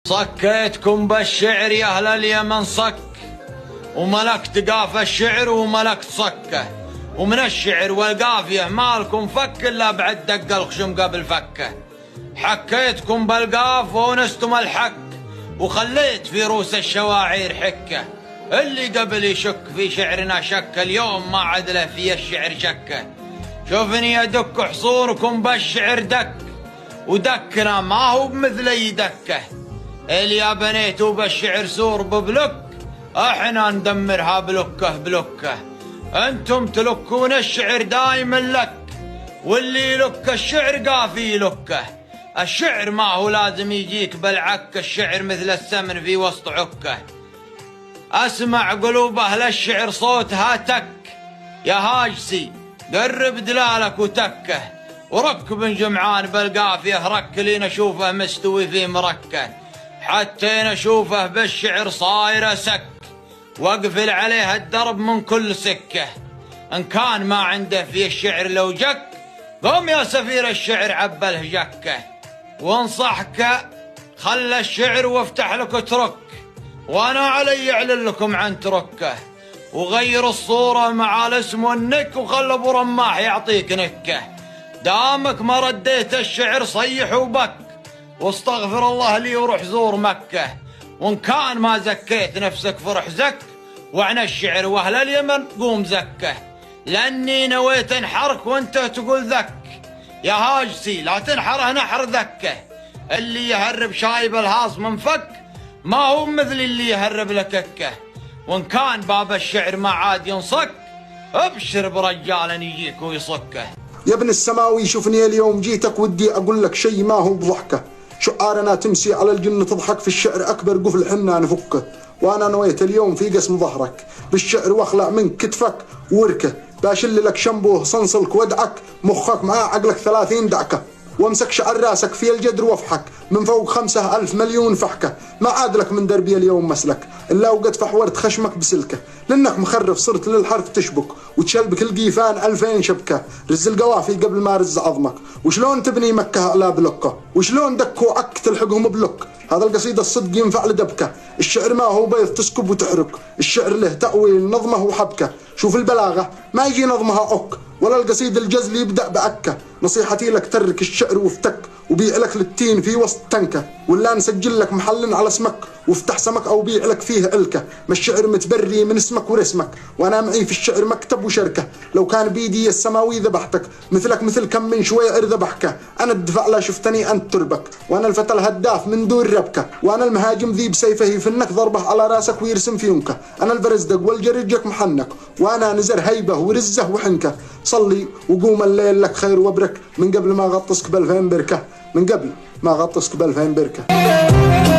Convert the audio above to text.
صكيتكم بالشعر يا أهل اليمن صك، وملكت قاف الشعر وملكت صكه، ومن الشعر والقافية مالكم فك إلا بعد دق الخشم قبل فكه. حكيتكم بالقاف ونستم الحك، وخليت في روس الشواعر حكه. اللي قبل يشك في شعرنا شك، اليوم ما عدله في الشعر شكه. شوفني أدك حصوركم بالشعر دك، ودكنا ما هو بمثلي دكه. اللي بنيتوا بالشعر سور ببلك، احنا ندمرها بلكه بلكه. انتم تلكون الشعر دايما لك، واللي يلك الشعر قافي لكه. الشعر ما هو لازم يجيك بالعك، الشعر مثل السمن في وسط عكه. اسمع قلوب اهل الشعر صوتها تك، يا هاجسي قرب دلالك وتكه. وركب جمعان بالقافيه رك لي نشوفه مستوي في مركه، حتى نشوفه بالشعر صاير سك، واقفل عليه الدرب من كل سكه. ان كان ما عنده في الشعر لو جك، قوم يا سفير الشعر عبله جكه. وانصحك خلى الشعر وافتح لك ترك، وانا علي اعلن لكم عن تركه. وغير الصوره مع الاسم والنك، وخلى ابو رماح يعطيك نكه. دامك ما رديت الشعر صيح وبك، واستغفر الله لي وروح زور مكه. وان كان ما زكيت نفسك فرح زك، وعن الشعر واهل اليمن قوم زكه. لاني نويت انحرك وانت تقول ذك، يا هاجسي لا تنحره نحر ذكه. اللي يهرب شايب الهاص من فك، ما هو مثل اللي يهرب لككه. وان كان باب الشعر ما عاد ينصك، ابشر برجال يجيك ويصكه. يا ابن السماوي شوفني اليوم جيتك ودي اقول لك شيء ما هو بضحكه. شعارنا تمسي على الجن تضحك، في الشعر اكبر قفل حنا نفكه. وانا نويت اليوم في قسم ظهرك بالشعر، واخلع من كتفك ووركه. باشل لك شنبوه صنصلك وادعك، مخك معاه عقلك 30 دعكه. وامسك شعر راسك في الجدر وافحك، من فوق 5000 مليون فحكه. ما عاد لك من دربي اليوم مسلك، الا وقد فحورت خشمك بسلكه. لانك مخرف صرت للحرف تشبك، وتشلبك القيفان 2000 شبكه. رز القوافي قبل ما رز عظمك، وشلون تبني مكه على بلوكه، وشلون دكوا عك تلحقهم بلوك. هذا القصيده الصدق ينفع لدبكه. الشعر ما هو بيض تسكب وتحرك، الشعر له تأويل نظمه وحبكه. شوف البلاغه ما يجي نظمها عك، ولا القصيد الجزل يبدأ بعكه. نصيحتي لك ترك الشعر وافتك، وبيع لك للتين في وسط تنكه. ولا نسجل لك محل على اسمك، وافتح سمك او بيع لك فيه علكه. ما الشعر متبري من اسمك ورسمك، وانا معي في الشعر مكتب وشركه. لو كان بيدي السماوي ذبحتك، مثلك مثل كم من شويعر ذبحك. انا الدفع لا شفتني انت تربك، وانا الفتى الهداف من دون ربكه. وانا المهاجم ذي بسيفه يفنك، ضربه على راسك ويرسم في يمكه. انا البرزدق والجرجك محنك، وانا نزر هيبه ورزه وحنكه. صلي وقوم الليل لك خير وبرك، من قبل ما غطسك ب2000 بركه، من قبل ما غطسك ب2000 بركه.